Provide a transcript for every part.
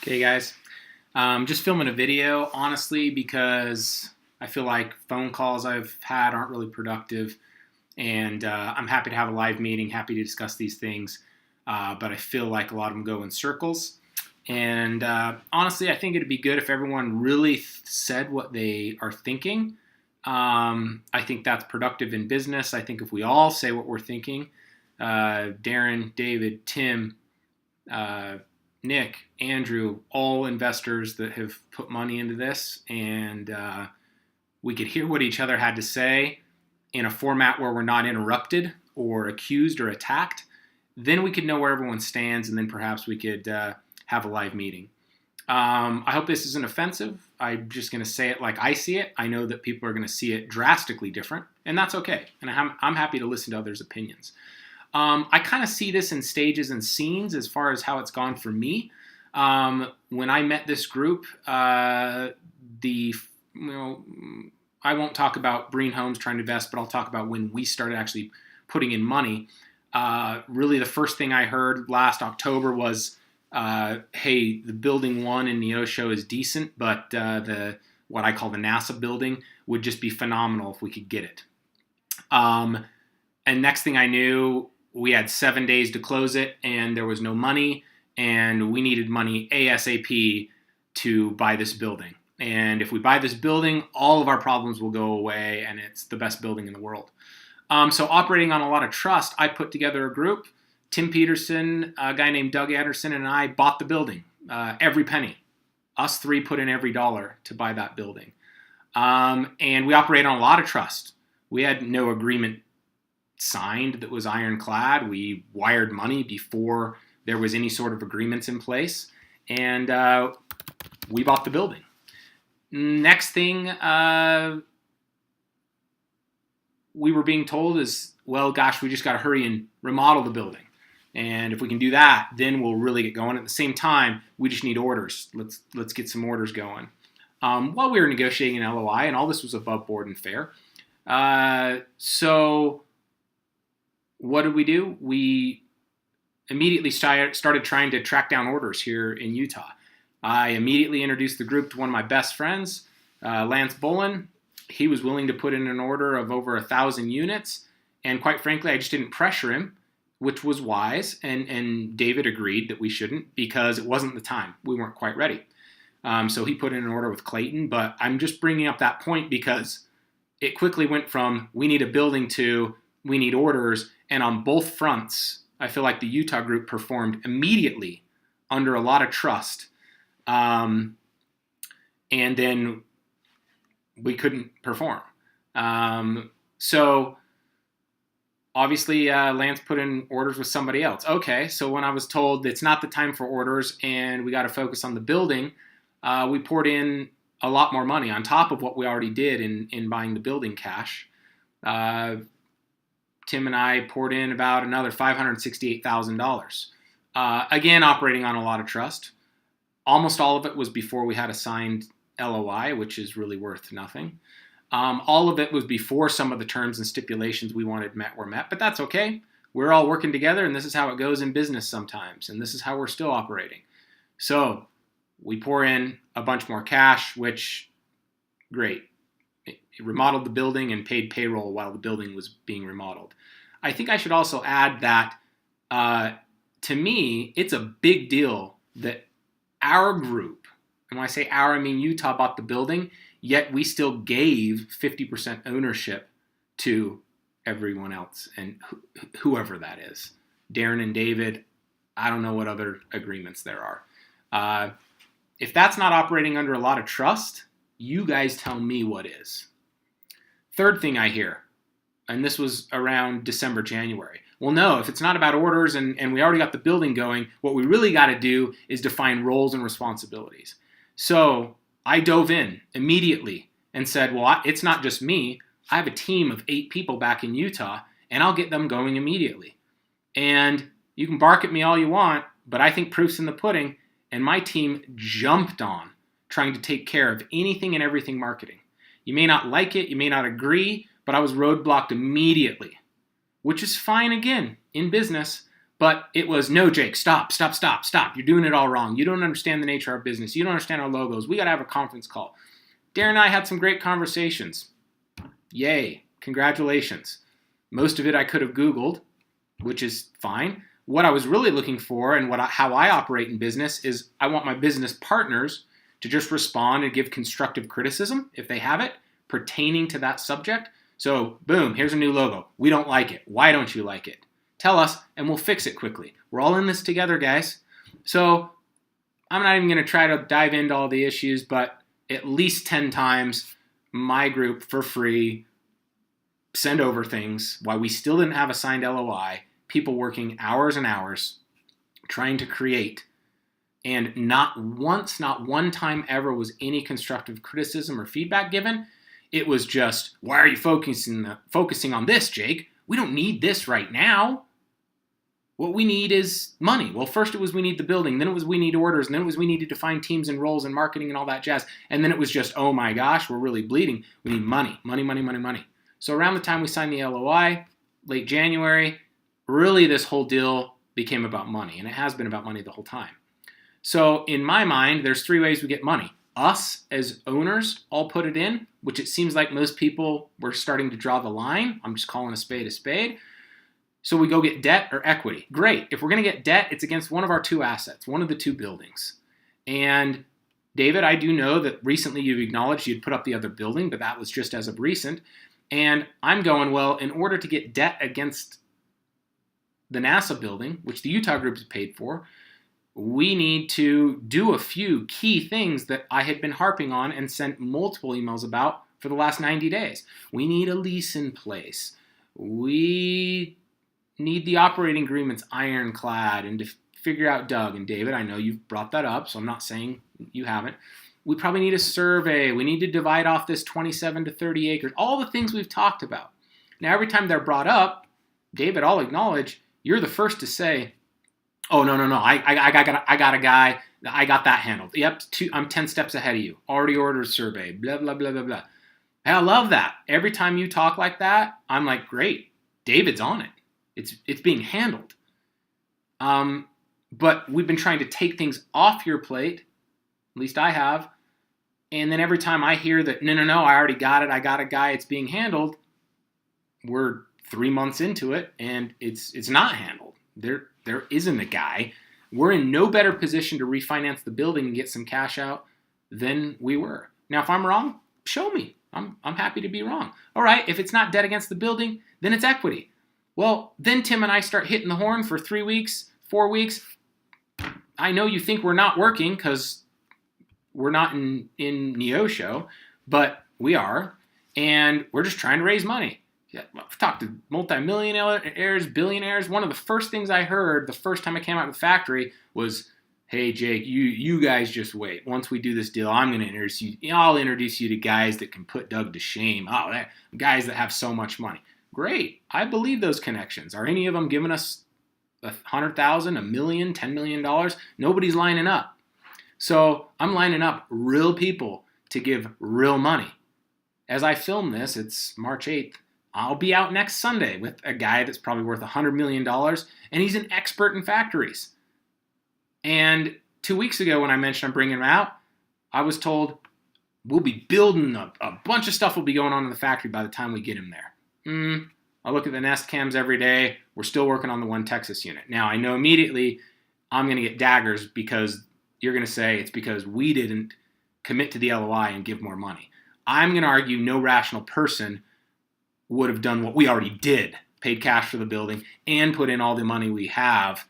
Okay, guys. Just filming a video, honestly, because I feel like phone calls I've had aren't really productive, and I'm happy to have a live meeting, happy to discuss these things, but I feel like a lot of them go in circles. And honestly, I think it'd be good if everyone really said what they are thinking. I think that's productive in business. I think if we all say what we're thinking, Darren, David, Tim, uh, Nick, Andrew, all investors that have put money into this, and we could hear what each other had to say in a format where we're not interrupted or accused or attacked, then we could know where everyone stands, and then perhaps we could have a live meeting. I hope this isn't offensive. I'm just going to say it like I see it. I know that people are going to see it drastically different, and that's okay. And I'm happy to listen to others' opinions. I kind of see this in stages and scenes as far as how it's gone for me. When I met this group, I won't talk about Breen Homes trying to invest, but I'll talk about when we started actually putting in money. Really, the first thing I heard last October was, hey, the building one in Neosho is decent, but what I call the NASA building would just be phenomenal if we could get it. And next thing I knew, we had 7 days to close it, and there was no money, and we needed money ASAP to buy this building. And if we buy this building, all of our problems will go away, and it's the best building in the world. So operating on a lot of trust, I put together a group. Tim Peterson, a guy named Doug Anderson, and I bought the building, every penny. Us three put in every dollar to buy that building. And we operate on a lot of trust. We had no agreement signed that was ironclad. We wired money before there was any sort of agreements in place, and we bought the building. Next thing we were being told is, well, gosh, we just got to hurry and remodel the building. And if we can do that, then we'll really get going. At the same time, we just need orders. Let's get some orders going. While we were negotiating an LOI, and all this was above board and fair. So what did we do? We immediately started trying to track down orders here in Utah. I immediately introduced the group to one of my best friends, Lance Bolin. He was willing to put in an order of over 1,000 units. And quite frankly, I just didn't pressure him, which was wise. And David agreed that we shouldn't because it wasn't the time. We weren't quite ready. So he put in an order with Clayton. But I'm just bringing up that point because it quickly went from we need a building to we need orders. And on both fronts, I feel like the Utah group performed immediately under a lot of trust. And then we couldn't perform. So obviously Lance put in orders with somebody else. Okay, so when I was told it's not the time for orders and we got to focus on the building, we poured in a lot more money on top of what we already did in buying the building cash. Tim and I poured in about another $568,000. Again, operating on a lot of trust. Almost all of it was before we had a signed LOI, which is really worth nothing. All of it was before some of the terms and stipulations we wanted met were met, but that's okay. We're all working together, and this is how it goes in business sometimes, and this is how we're still operating. So we pour in a bunch more cash, which, great. It remodeled the building and paid payroll while the building was being remodeled. I think I should also add that, to me, it's a big deal that our group, and when I say our, I mean Utah bought the building, yet we still gave 50% ownership to everyone else, and whoever that is. Darren and David, I don't know what other agreements there are. If that's not operating under a lot of trust, you guys tell me what is. Third thing I hear, and this was around December, January. Well, no, if it's not about orders and we already got the building going, what we really got to do is define roles and responsibilities. So I dove in immediately and said, well, it's not just me. I have a team of 8 people back in Utah, and I'll get them going immediately. And you can bark at me all you want, but I think proof's in the pudding, and my team jumped on trying to take care of anything and everything marketing. You may not like it, you may not agree, but I was roadblocked immediately, which is fine again in business, But it was, no, Jake, stop. You're doing it all wrong. You don't understand the nature of our business. You don't understand our logos. We got to have a conference call. Darren and I had some great conversations. Yay. Congratulations. Most of it I could have Googled, which is fine. What I was really looking for and how I operate in business is I want my business partners to just respond and give constructive criticism, if they have it, pertaining to that subject. So, boom, here's a new logo. We don't like it. Why don't you like it? Tell us, and we'll fix it quickly. We're all in this together, guys. So, I'm not even going to try to dive into all the issues, but at least 10 times, my group, for free, send over things while we still didn't have a signed LOI, people working hours and hours trying to create, and not once, not one time ever was any constructive criticism or feedback given. It was just, why are you focusing on this, Jake? We don't need this right now. What we need is money. Well, first it was we need the building, then it was we need orders, and then it was we need to define teams and roles and marketing and all that jazz. And then it was just, oh my gosh, we're really bleeding. We need money. So around the time we signed the LOI, late January, really this whole deal became about money, and it has been about money the whole time. So in my mind, there's 3 ways we get money. Us as owners all put it in, which it seems like most people were starting to draw the line. I'm just calling a spade a spade. So we go get debt or equity. Great. If we're going to get debt, it's against one of our 2 assets, one of the 2 buildings. And David, I do know that recently you've acknowledged you'd put up the other building, but that was just as of recent. And I'm going, well, in order to get debt against the NASA building, which the Utah group has paid for, we need to do a few key things that I had been harping on and sent multiple emails about for the last 90 days. We need a lease in place. We need the operating agreements ironclad, and to figure out, Doug and David, I know you've brought that up, so I'm not saying you haven't. We probably need a survey. We need to divide off this 27 to 30 acres. All the things we've talked about. Now, every time they're brought up, David, I'll acknowledge, you're the first to say, oh, no. I got a guy. I got that handled. Yep, I'm 10 steps ahead of you. Already ordered a survey. Blah, blah, blah, blah, blah. And I love that. Every time you talk like that, I'm like, great. David's on it. It's being handled. But we've been trying to take things off your plate. At least I have. And then every time I hear that, no, I already got it. I got a guy. It's being handled. We're 3 months into it, and it's not handled. There isn't a guy. We're in no better position to refinance the building and get some cash out than we were. Now, if I'm wrong, show me. I'm happy to be wrong. All right, if it's not debt against the building, then it's equity. Well, then Tim and I start hitting the horn for 3 weeks, 4 weeks. I know you think we're not working because we're not in Neosho, but we are, and we're just trying to raise money. Yeah, I've talked to multi-millionaires, billionaires. One of the first things I heard the first time I came out of the factory was, hey, Jake, you guys just wait. Once we do this deal, I'll introduce you to guys that can put Doug to shame. Oh, guys that have so much money. Great. I believe those connections. Are any of them giving us $100,000, $1 million, $10 million? Nobody's lining up. So I'm lining up real people to give real money. As I film this, it's March 8th. I'll be out next Sunday with a guy that's probably worth $100 million, and he's an expert in factories. And 2 weeks ago when I mentioned I'm bringing him out, I was told we'll be building a bunch of stuff will be going on in the factory by the time we get him there. I look at the Nest cams every day. We're still working on the One Texas unit. Now, I know immediately I'm going to get daggers because you're going to say it's because we didn't commit to the LOI and give more money. I'm going to argue no rational person would have done what we already did, paid cash for the building and put in all the money we have,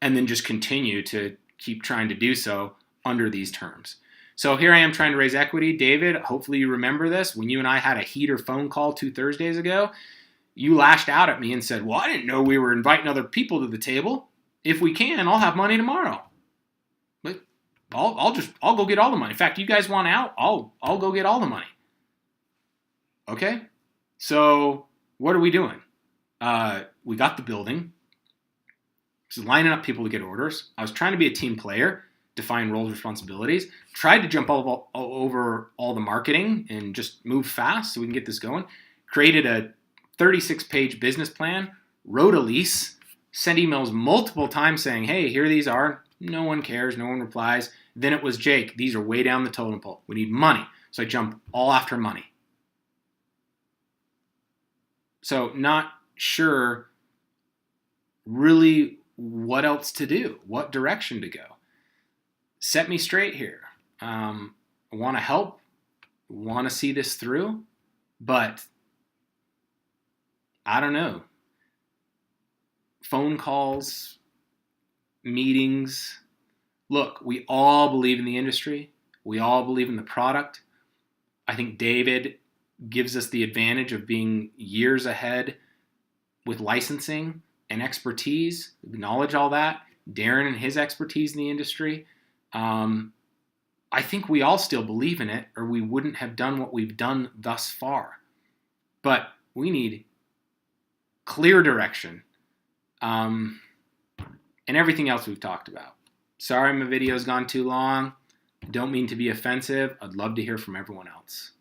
and then just continue to keep trying to do so under these terms. So here I am trying to raise equity. David, hopefully you remember this. When you and I had a heater phone call 2 Thursdays ago, you lashed out at me and said, well, I didn't know we were inviting other people to the table. If we can, I'll have money tomorrow. But I'll go get all the money. In fact, you guys want out? I'll go get all the money. Okay? So what are we doing? We got the building. Just lining up people to get orders. I was trying to be a team player, define roles, responsibilities. Tried to jump over all the marketing and just move fast so we can get this going. Created a 36-page business plan. Wrote a lease. Sent emails multiple times saying, hey, here these are. No one cares. No one replies. Then it was, Jake, these are way down the totem pole. We need money. So I jump all after money. So not sure really what else to do, what direction to go. Set me straight here. I want to help, want to see this through, but I don't know. Phone calls, meetings. Look, we all believe in the industry. We all believe in the product. I think David gives us the advantage of being years ahead with licensing and expertise. We acknowledge all that. Darren and his expertise in the industry. I think we all still believe in it, or we wouldn't have done what we've done thus far. But we need clear direction, and everything else we've talked about. Sorry my video's gone too long. Don't mean to be offensive. I'd love to hear from everyone else.